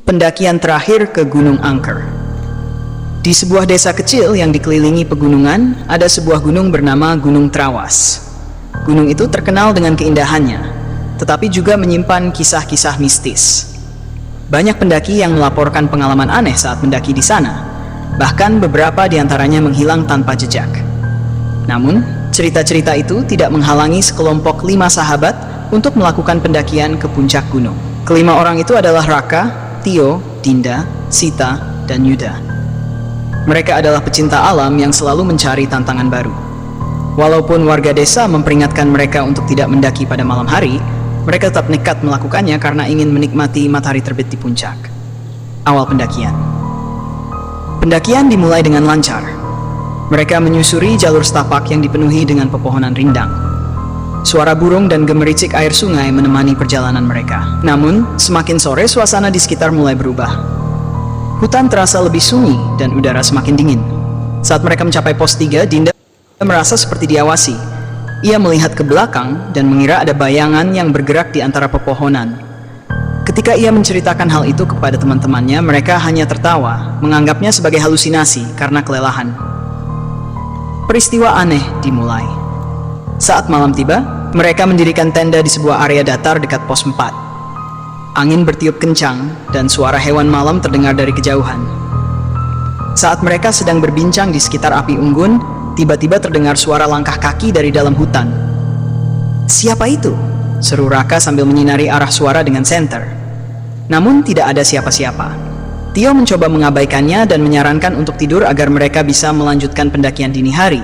Pendakian terakhir ke Gunung Angker. Di sebuah desa kecil yang dikelilingi pegunungan, ada sebuah gunung bernama Gunung Trawas. Gunung itu terkenal dengan keindahannya, tetapi juga menyimpan kisah-kisah mistis. Banyak pendaki yang melaporkan pengalaman aneh saat mendaki di sana, bahkan beberapa di antaranya menghilang tanpa jejak. Namun, cerita-cerita itu tidak menghalangi sekelompok 5 sahabat untuk melakukan pendakian ke puncak gunung. Kelima orang itu adalah Raka, Tio, Dinda, Sita, dan Yuda. Mereka adalah pecinta alam yang selalu mencari tantangan baru. Walaupun warga desa memperingatkan mereka untuk tidak mendaki pada malam hari, mereka tetap nekat melakukannya karena ingin menikmati matahari terbit di puncak. Awal pendakian. Pendakian dimulai dengan lancar. Mereka menyusuri jalur setapak yang dipenuhi dengan pepohonan rindang. Suara burung dan gemericik air sungai menemani perjalanan mereka. Namun, semakin sore suasana di sekitar mulai berubah. Hutan terasa lebih sunyi dan udara semakin dingin. Saat mereka mencapai pos 3, Dinda merasa seperti diawasi. Ia melihat ke belakang dan mengira ada bayangan yang bergerak di antara pepohonan. Ketika ia menceritakan hal itu kepada teman-temannya, mereka hanya tertawa, menganggapnya sebagai halusinasi karena kelelahan. Peristiwa aneh dimulai. Saat malam tiba, mereka mendirikan tenda di sebuah area datar dekat pos 4. Angin bertiup kencang dan suara hewan malam terdengar dari kejauhan. Saat mereka sedang berbincang di sekitar api unggun, tiba-tiba terdengar suara langkah kaki dari dalam hutan. "Siapa itu?" seru Raka sambil menyinari arah suara dengan senter. Namun tidak ada siapa-siapa. Tio mencoba mengabaikannya dan menyarankan untuk tidur agar mereka bisa melanjutkan pendakian dini hari.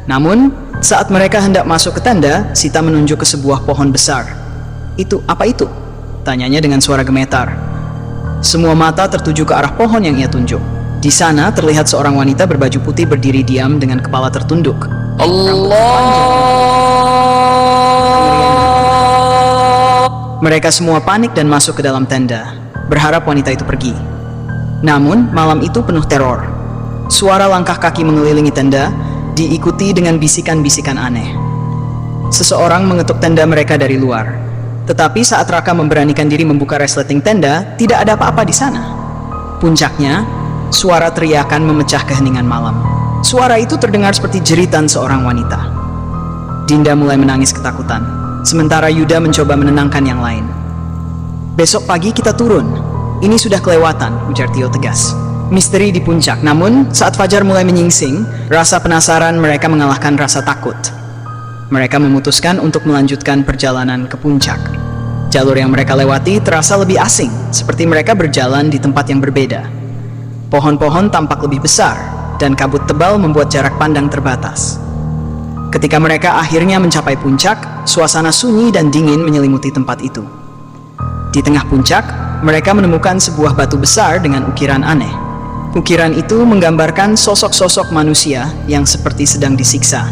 Namun, saat mereka hendak masuk ke tenda, Sita menunjuk ke sebuah pohon besar. "Itu, apa itu?" tanyanya dengan suara gemetar. Semua mata tertuju ke arah pohon yang ia tunjuk. Di sana terlihat seorang wanita berbaju putih berdiri diam dengan kepala tertunduk. Mereka semua panik dan masuk ke dalam tenda, berharap wanita itu pergi. Namun, malam itu penuh teror. Suara langkah kaki mengelilingi tenda, diikuti dengan bisikan-bisikan aneh. Seseorang mengetuk tenda mereka dari luar. Tetapi saat Raka memberanikan diri membuka resleting tenda, tidak ada apa-apa di sana. Puncaknya, suara teriakan memecah keheningan malam. Suara itu terdengar seperti jeritan seorang wanita. Dinda mulai menangis ketakutan, sementara Yuda mencoba menenangkan yang lain. "Besok pagi kita turun. Ini sudah kelewatan," ujar Tio tegas. Misteri di puncak, namun saat fajar mulai menyingsing, rasa penasaran mereka mengalahkan rasa takut. Mereka memutuskan untuk melanjutkan perjalanan ke puncak. Jalur yang mereka lewati terasa lebih asing, seperti mereka berjalan di tempat yang berbeda. Pohon-pohon tampak lebih besar, dan kabut tebal membuat jarak pandang terbatas. Ketika mereka akhirnya mencapai puncak, suasana sunyi dan dingin menyelimuti tempat itu. Di tengah puncak, mereka menemukan sebuah batu besar dengan ukiran aneh. Ukiran itu menggambarkan sosok-sosok manusia yang seperti sedang disiksa.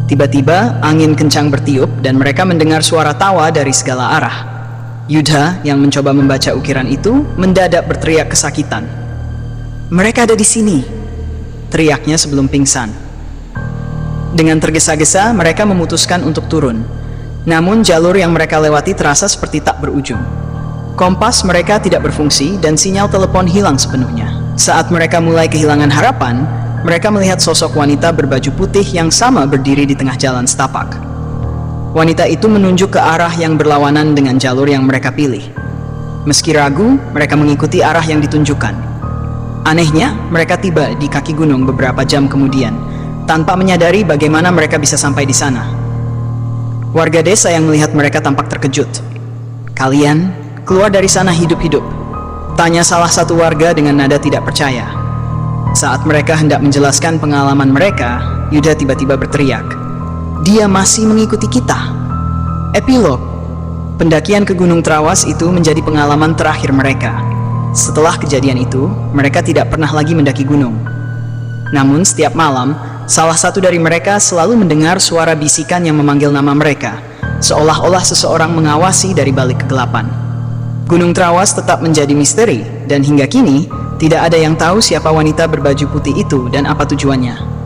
Tiba-tiba, angin kencang bertiup dan mereka mendengar suara tawa dari segala arah. Yuda yang mencoba membaca ukiran itu mendadak berteriak kesakitan. "Mereka ada di sini!" teriaknya sebelum pingsan. Dengan tergesa-gesa, mereka memutuskan untuk turun. Namun jalur yang mereka lewati terasa seperti tak berujung. Kompas mereka tidak berfungsi dan sinyal telepon hilang sepenuhnya. Saat mereka mulai kehilangan harapan, mereka melihat sosok wanita berbaju putih yang sama berdiri di tengah jalan setapak. Wanita itu menunjuk ke arah yang berlawanan dengan jalur yang mereka pilih. Meski ragu, mereka mengikuti arah yang ditunjukkan. Anehnya, mereka tiba di kaki gunung beberapa jam kemudian, tanpa menyadari bagaimana mereka bisa sampai di sana. Warga desa yang melihat mereka tampak terkejut. "Kalian keluar dari sana hidup-hidup?" tanya salah satu warga dengan nada tidak percaya. Saat mereka hendak menjelaskan pengalaman mereka, Yuda tiba-tiba berteriak, "Dia masih mengikuti kita!" Epilog. Pendakian ke Gunung Trawas itu menjadi pengalaman terakhir mereka. Setelah kejadian itu, mereka tidak pernah lagi mendaki gunung. Namun setiap malam, salah satu dari mereka selalu mendengar suara bisikan yang memanggil nama mereka, seolah-olah seseorang mengawasi dari balik kegelapan. Gunung Trawas tetap menjadi misteri, dan hingga kini, tidak ada yang tahu siapa wanita berbaju putih itu dan apa tujuannya.